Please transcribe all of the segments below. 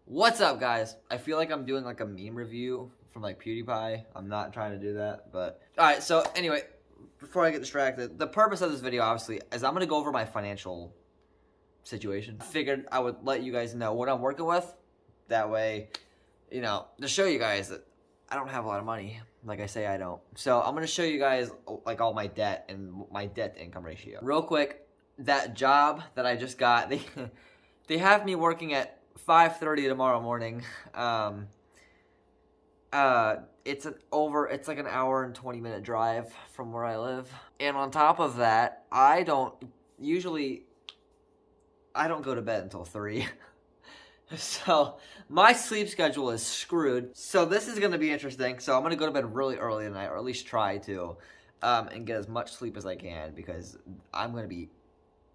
What's up, guys? I feel like I'm doing like a meme review from like PewDiePie. I'm not trying to do that, but alright, so anyway, before I get distracted, the purpose of this video obviously is I'm gonna go over my financial situation. I figured I would let you guys know what I'm working with. That way, to show you guys that I don't have a lot of money. Like I say, I don't. So I'm gonna show you guys like all my debt and my debt to income ratio. Real quick, that job that I just got, they have me working at 5:30 tomorrow morning. It's like an hour and 20-minute drive from where I live. And on top of that, I don't go to bed until 3. So my sleep schedule is screwed. So this is gonna be interesting. So I'm gonna go to bed really early tonight, or at least try to, and get as much sleep as I can, because I'm gonna be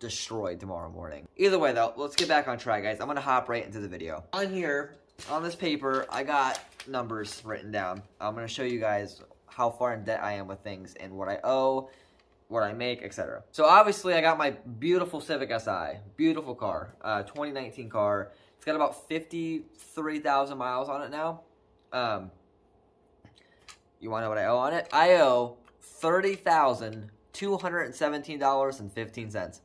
destroyed tomorrow morning. Either way though, let's get back on track, guys. I'm gonna hop right into the video. On here, on this paper, I got numbers written down. I'm gonna show you guys how far in debt I am with things and what I owe, what I make, etc. So obviously I got my beautiful Civic Si, beautiful car, 2019 car. It's got about 53,000 miles on it now. You wanna know what I owe on it? I owe $30,217.15.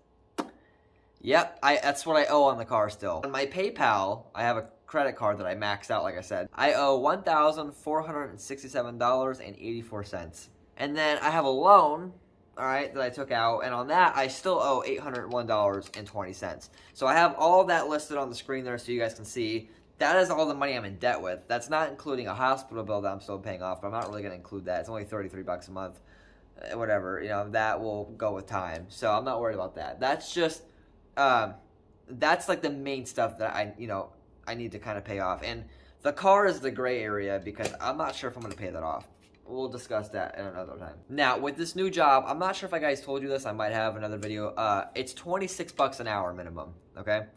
Yep, that's what I owe on the car still. On my PayPal, I have a credit card that I maxed out, like I said. I owe $1,467.84. And then I have a loan, all right, that I took out, and on that, I still owe $801.20. So I have all of that listed on the screen there so you guys can see. That is all the money I'm in debt with. That's not including a hospital bill that I'm still paying off, but I'm not really gonna include that. It's only 33 bucks a month. Whatever, that will go with time. So I'm not worried about that. That's just... that's like the main stuff that I need to kind of pay off. And the car is the gray area because I'm not sure if I'm going to pay that off. We'll discuss that at another time. Now, with this new job, I'm not sure if I guys told you this. I might have another video. It's 26 bucks an hour minimum, okay?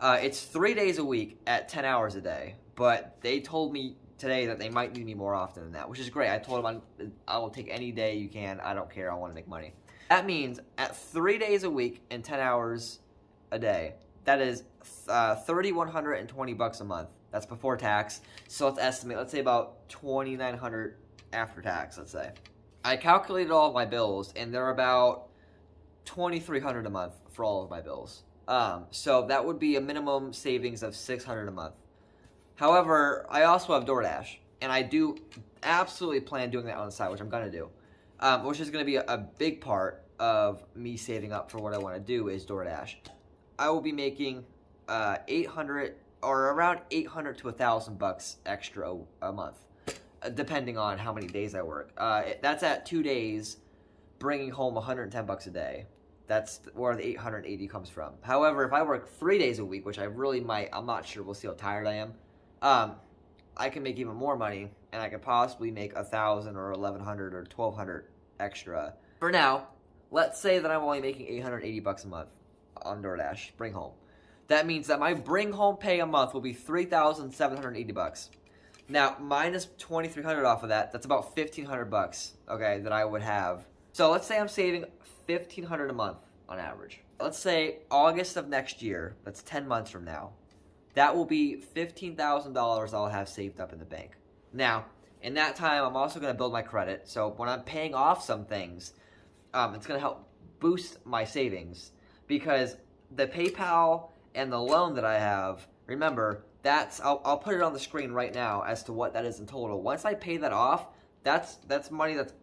It's 3 days a week at 10 hours a day. But they told me today that they might need me more often than that, which is great. I told them I will take any day you can. I don't care. I want to make money. That means at 3 days a week and 10 hours a day, that is 3,120 bucks a month. That's before tax. So let's estimate, let's say about 2,900 after tax, let's say. I calculated all of my bills, and they're about 2,300 a month for all of my bills. So that would be a minimum savings of 600 a month. However, I also have DoorDash, and I do absolutely plan doing that on the side, which I'm gonna do, which is gonna be a big part of me saving up for what I want to do is DoorDash. I will be making 800 or around 800 to 1,000 bucks extra a month, depending on how many days I work. That's at 2 days, bringing home 110 bucks a day. That's where the 880 comes from. However, if I work 3 days a week, which I really might, I'm not sure. We'll see how tired I am. I can make even more money, and I could possibly make 1,000 or 1,100 or 1,200 extra. For now, let's say that I'm only making 880 bucks a month on DoorDash, bring home. That means that my bring home pay a month will be 3,780 bucks. Now, minus 2,300 off of that, that's about 1,500 bucks, okay, that I would have. So let's say I'm saving 1,500 a month on average. Let's say August of next year, that's 10 months from now, that will be $15,000 I'll have saved up in the bank. Now, in that time, I'm also going to build my credit. So when I'm paying off some things, it's going to help boost my savings. Because the PayPal and the loan that I have, remember, I'll put it on the screen right now as to what that is in total. Once I pay that off, that's money that's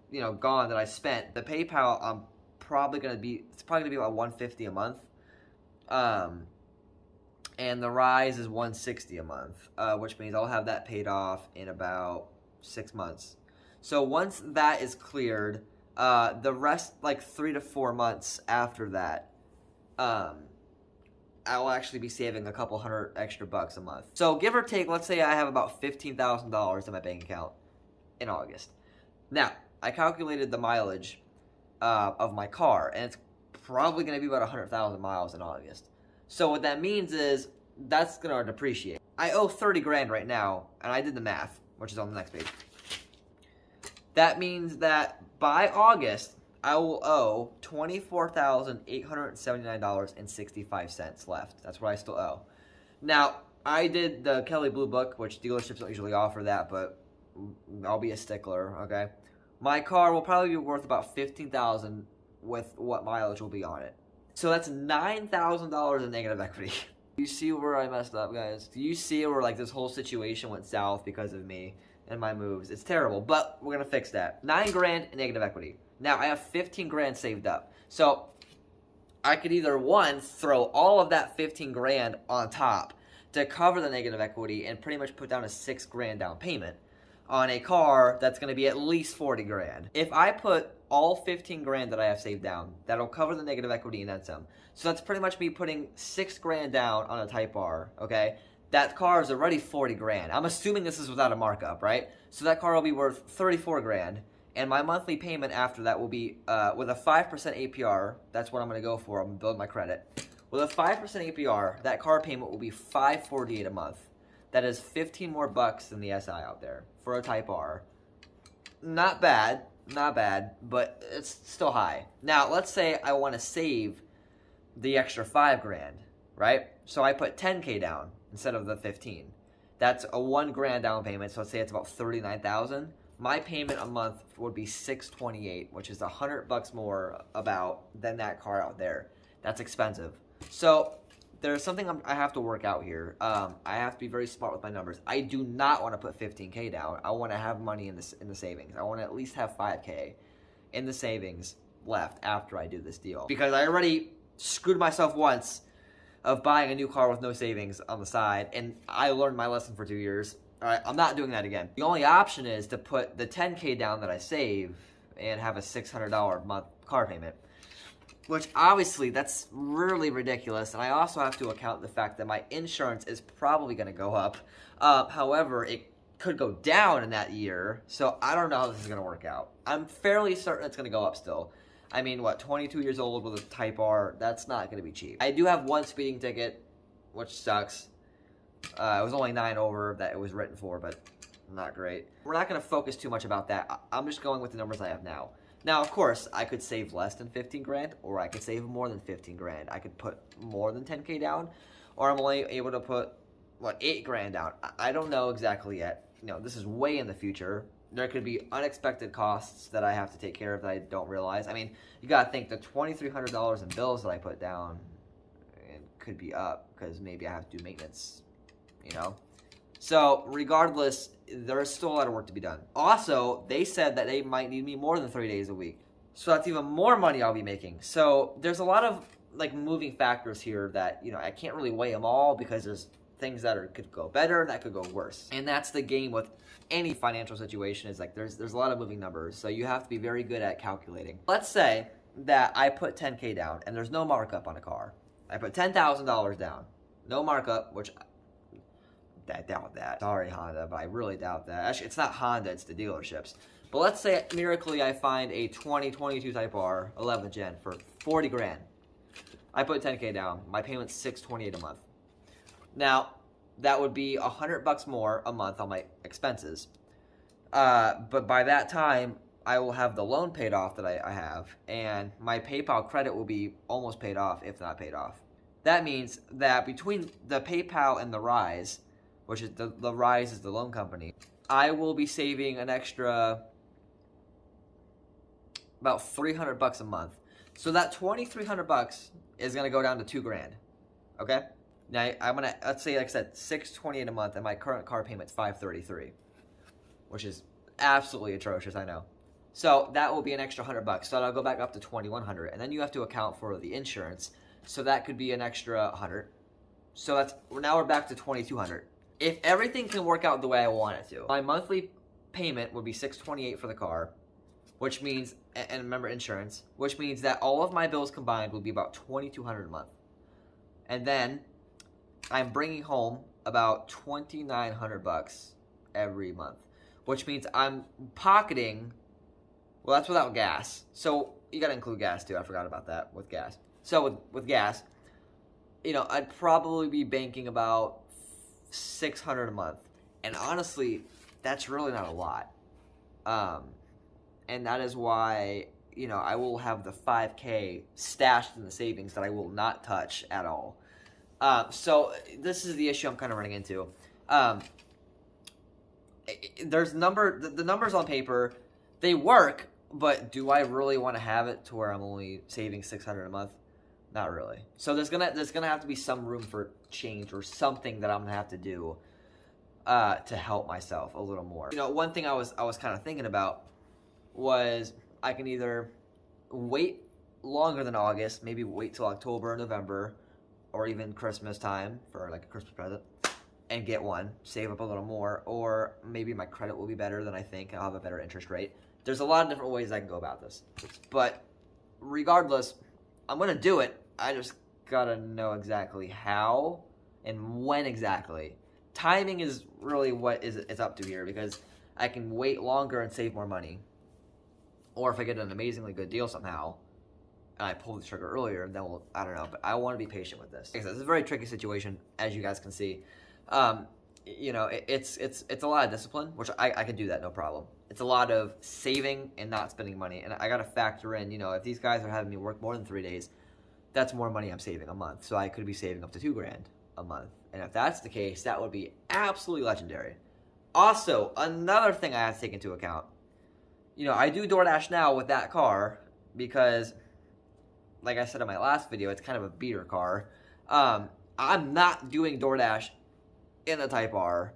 gone that I spent. The PayPal, it's probably gonna be about $150 a month, and the Rise is $160 a month, which means I'll have that paid off in about 6 months. So once that is cleared, the rest, like 3 to 4 months after that, I will actually be saving a couple hundred extra bucks a month. So give or take, let's say I have about $15,000 in my bank account in August. Now, I calculated the mileage of my car, and it's probably going to be about 100,000 miles in August. So what that means is that's going to depreciate. I owe 30 grand right now, and I did the math, which is on the next page. That means that by August, I will owe $24,879.65 left. That's what I still owe. Now, I did the Kelly Blue Book, which dealerships don't usually offer that, but I'll be a stickler, okay? My car will probably be worth about $15,000 with what mileage will be on it. So that's $9,000 in negative equity. Do you see where I messed up, guys? Do you see where like this whole situation went south because of me and my moves? It's terrible, but we're gonna fix that. $9,000 in negative equity. Now I have $15,000 saved up. So I could either, one, throw all of that $15,000 on top to cover the negative equity and pretty much put down a $6,000 down payment on a car that's going to be at least $40,000. If I put all $15,000 that I have saved down, that'll cover the negative equity and then some. So that's pretty much me putting $6,000 down on a Type R, okay? That car is already $40,000. I'm assuming this is without a markup, right? So that car will be worth $34,000. And my monthly payment after that will be, with a 5% APR, that's what I'm going to go for. I'm going to build my credit. With a 5% APR, that car payment will be $548 a month. That is 15 more bucks than the SI out there for a Type R. Not bad, but it's still high. Now, let's say I want to save the extra $5,000, right? So I put $10,000 down instead of the 15. That's a $1,000 down payment, so let's say it's about $39,000. My payment a month would be $628, which is $100 more about than that car out there. That's expensive. So there's something I have to work out here. I have to be very smart with my numbers. I do not want to put $15,000 down. I want to have money in the savings. I want to at least have $5,000 in the savings left after I do this deal, because I already screwed myself once of buying a new car with no savings on the side, and I learned my lesson for 2 years. All right, I'm not doing that again. The only option is to put the $10,000 down that I save and have a $600 a month car payment, which obviously that's really ridiculous. And I also have to account the fact that my insurance is probably going to go up. However, it could go down in that year, so I don't know how this is going to work out. I'm fairly certain it's going to go up still. I mean, what, 22 years old with a Type R, that's not going to be cheap. I do have one speeding ticket, which sucks. It was only 9 over that it was written for, but not great. We're not going to focus too much about that. I'm just going with the numbers I have now. Now, of course, I could save less than $15,000, or I could save more than $15,000. I could put more than $10,000 down, or I'm only able to put, what, $8,000 down. I don't know exactly yet. You know, this is way in the future. There could be unexpected costs that I have to take care of that I don't realize. I mean, you got to think the $2,300 in bills that I put down, it could be up because maybe I have to do maintenance, you know? So regardless, there's still a lot of work to be done. Also, they said that they might need me more than 3 days a week. So that's even more money I'll be making. So there's a lot of like moving factors here that, you know, I can't really weigh them all because there's things that could go better, that could go worse. And that's the game with any financial situation, is like there's a lot of moving numbers. So you have to be very good at calculating. Let's say that I put $10,000 down and there's no markup on a car. I put $10,000 down, no markup, which I doubt that. Sorry, Honda, but I really doubt that. Actually, it's not Honda, it's the dealerships. But let's say, miraculously, I find a 2022 Type R 11th gen for $40,000. I put $10,000 down. My payment's $628 a month. Now, that would be $100 more a month on my expenses. But by that time, I will have the loan paid off that I have, and my PayPal credit will be almost paid off, if not paid off. That means that between the PayPal and the Rise, which is the Rise is the loan company, I will be saving an extra about $300 a month. So that $2,300 is gonna go down to $2,000. Okay. Now I'm gonna, let's say, like I said, $628 a month, and my current car payment's $533, which is absolutely atrocious, I know. So that will be an extra $100. So that'll go back up to $2,100, and then you have to account for the insurance. So that could be an extra $100. So that's, now we're back to $2,200. If everything can work out the way I want it to, my monthly payment would be $628 for the car, which means, and remember insurance, which means that all of my bills combined will be about $2,200 a month. And then I'm bringing home about $2,900 every month, which means I'm pocketing, well, that's without gas. So you got to include gas too. I forgot about that with gas. So with gas, you know, I'd probably be banking about $600 a month. And honestly, that's really not a lot. And that is why, you know, I will have the $5,000 stashed in the savings that I will not touch at all. So this is the issue I'm kind of running into. There's the numbers on paper, they work, but do I really want to have it to where I'm only saving $600 a month? Not really. So there's gonna have to be some room for change or something that I'm gonna have to do to help myself a little more. You know, one thing I was kind of thinking about was I can either wait longer than August, maybe wait till October or November, or even Christmas time for like a Christmas present, and get one, save up a little more, or maybe my credit will be better than I think, I'll have a better interest rate. There's a lot of different ways I can go about this. But regardless, I'm gonna do it. I just gotta know exactly how and when exactly. Timing is really what it's up to here, because I can wait longer and save more money. Or if I get an amazingly good deal somehow, and I pull the trigger earlier, then I don't know. But I want to be patient with this. Like I said, this is a very tricky situation, as you guys can see. You know, it's a lot of discipline, which I could do that, no problem. It's a lot of saving and not spending money. And I got to factor in, you know, if these guys are having me work more than 3 days, that's more money I'm saving a month. So I could be saving up to $2,000 a month. And if that's the case, that would be absolutely legendary. Also, another thing I have to take into account, you know, I do DoorDash now with that car because, like I said in my last video, it's kind of a beater car. I'm not doing DoorDash in the Type R.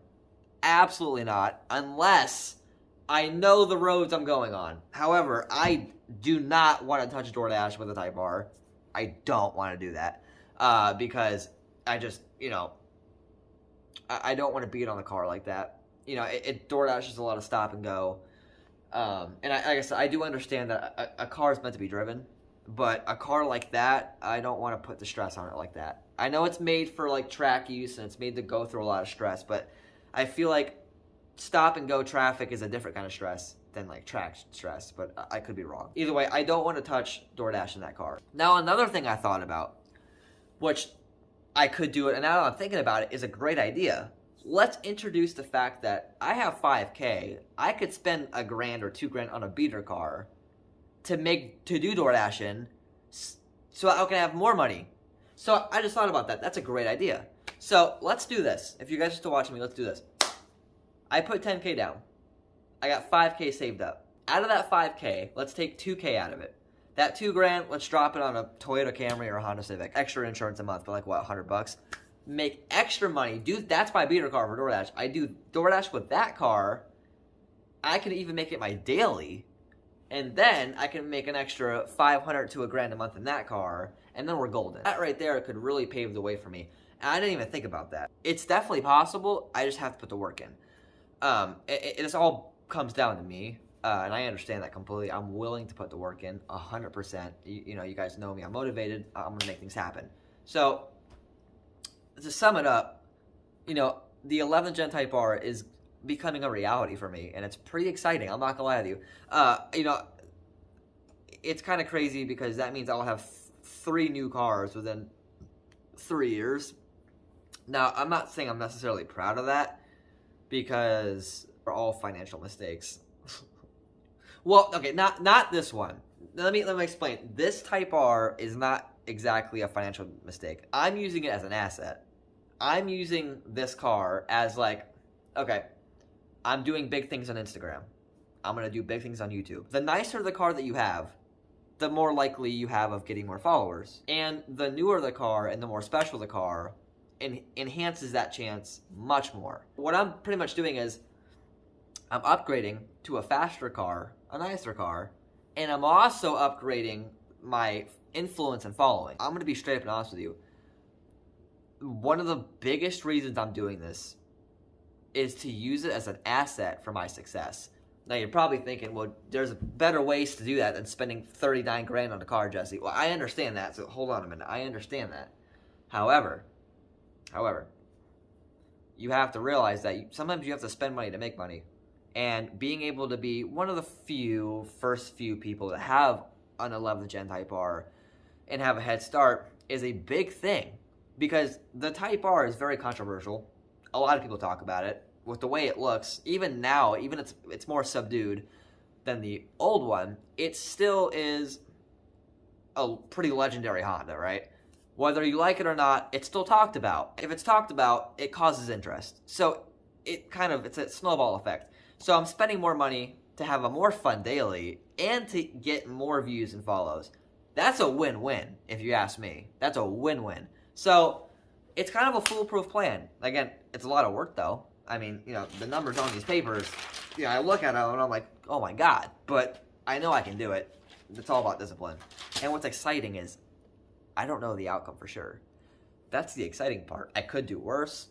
Absolutely not, unless I know the roads I'm going on. However, I do not want to touch DoorDash with a Type R. I don't want to do that because I just, you know, I don't want to beat on the car like that. You know, DoorDash is a lot of stop and go. And like I said, I do understand that a car is meant to be driven, but a car like that, I don't want to put the stress on it like that. I know it's made for like track use and it's made to go through a lot of stress, but I feel like stop and go traffic is a different kind of stress than like track stress, but I could be wrong. Either way, I don't want to touch DoorDash in that car. Now, another thing I thought about, which I could do it, and now that I'm thinking about it, is a great idea. Let's introduce the fact that I have $5K. I could spend $1,000 or $2,000 on a beater car to do DoorDash in, so I can have more money. So I just thought about that. That's a great idea. So let's do this. If you guys are still watching me, let's do this. I put $10K down. I got $5K saved up. Out of that $5K, let's take $2K out of it. That $2,000, let's drop it on a Toyota Camry or a Honda Civic. Extra insurance a month, but like what, $100? Make extra money. That's my beater car for DoorDash. I do DoorDash with that car. I can even make it my daily. And then I can make an extra $500 to $1,000 a month in that car. And then we're golden. That right there could really pave the way for me. And I didn't even think about that. It's definitely possible. I just have to put the work in. It all comes down to me. And I understand that completely. I'm willing to put the work in 100%. You know, you guys know me. I'm motivated. I'm going to make things happen. So, to sum it up, you know, the 11th Gen Type R is becoming a reality for me, and it's pretty exciting. I'm not gonna lie to you. You know, it's kind of crazy because that means I'll have 3 new cars within 3 years. Now, I'm not saying I'm necessarily proud of that because they're all financial mistakes. Well, okay, not this one. Let me explain. This Type R is not exactly a financial mistake. I'm using it as an asset. I'm using this car as like, okay, I'm doing big things on Instagram. I'm going to do big things on YouTube. The nicer the car that you have, the more likely you have of getting more followers. And the newer the car and the more special the car enhances that chance much more. What I'm pretty much doing is I'm upgrading to a faster car, a nicer car, and I'm also upgrading my influence and following. I'm going to be straight up and honest with you. One of the biggest reasons I'm doing this is to use it as an asset for my success. Now, you're probably thinking, well, there's better ways to do that than spending $39,000 on a car, Jesse. Well, I understand that, so hold on a minute. I understand that. However, you have to realize that sometimes you have to spend money to make money. And being able to be one of the first few people that have an 11th Gen Type R and have a head start is a big thing. Because the Type R is very controversial. A lot of people talk about it. With the way it looks, even now, even it's more subdued than the old one, it still is a pretty legendary Honda, right? Whether you like it or not, it's still talked about. If it's talked about, it causes interest. So it's a snowball effect. So I'm spending more money to have a more fun daily and to get more views and follows. That's a win-win, if you ask me. That's a win-win. So it's kind of a foolproof plan. Again, it's a lot of work though. I mean, the numbers on these papers, I look at them and I'm like, oh my God, but I know I can do it. It's all about discipline. And what's exciting is I don't know the outcome for sure. That's the exciting part. I could do worse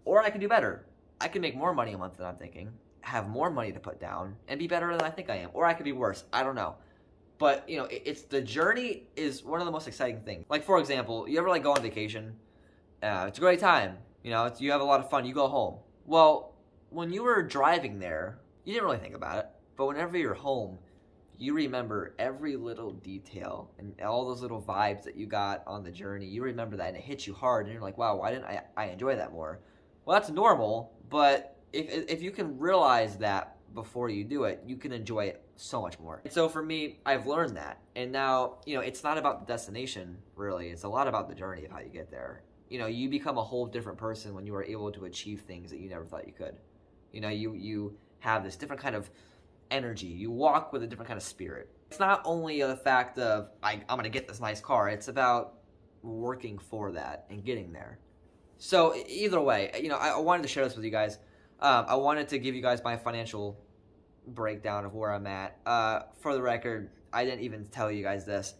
or I could do better. I could make more money a month than I'm thinking, have more money to put down, and be better than I think I am. Or I could be worse. I don't know. But, it's the journey is one of the most exciting things. Like, for example, you ever go on vacation? It's a great time. You have a lot of fun. You go home. Well, when you were driving there, you didn't really think about it. But whenever you're home, you remember every little detail and all those little vibes that you got on the journey. You remember that and it hits you hard and you're like, wow, why didn't I enjoy that more? Well, that's normal, but if you can realize that before you do it, you can enjoy it so much more. And so for me, I've learned that. And now, it's not about the destination, really. It's a lot about the journey of how you get there. You become a whole different person when you are able to achieve things that you never thought you could. You have this different kind of energy. You walk with a different kind of spirit. It's not only the fact of, I'm going to get this nice car. It's about working for that and getting there. So either way, I wanted to share this with you guys. I wanted to give you guys my financial breakdown of where I'm at. For the record, I didn't even tell you guys this.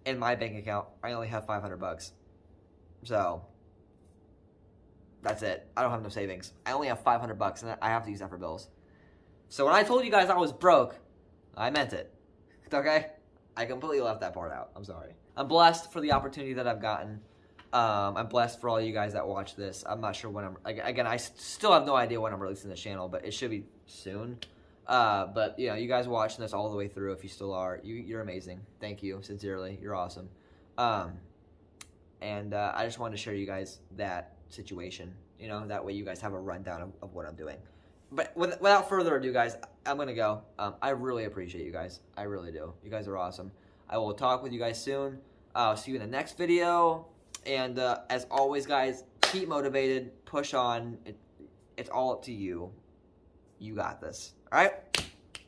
In my bank account, I only have $500. So that's it. I don't have no savings. I only have $500 and I have to use that for bills. So when I told you guys I was broke, I meant it. Okay? I completely left that part out. I'm sorry. I'm blessed for the opportunity that I've gotten. I'm blessed for all you guys that watch this. I'm not sure when I still have no idea when I'm releasing this channel, but it should be soon. But you guys watching this all the way through, if you still are, you're amazing. Thank you, sincerely. You're awesome. And I just wanted to share you guys that situation. That way you guys have a rundown of what I'm doing. But without further ado, guys, I'm gonna go. I really appreciate you guys. I really do. You guys are awesome. I will talk with you guys soon. I'll see you in the next video. And as always, guys, keep motivated, push on. It's all up to you. You got this. All right?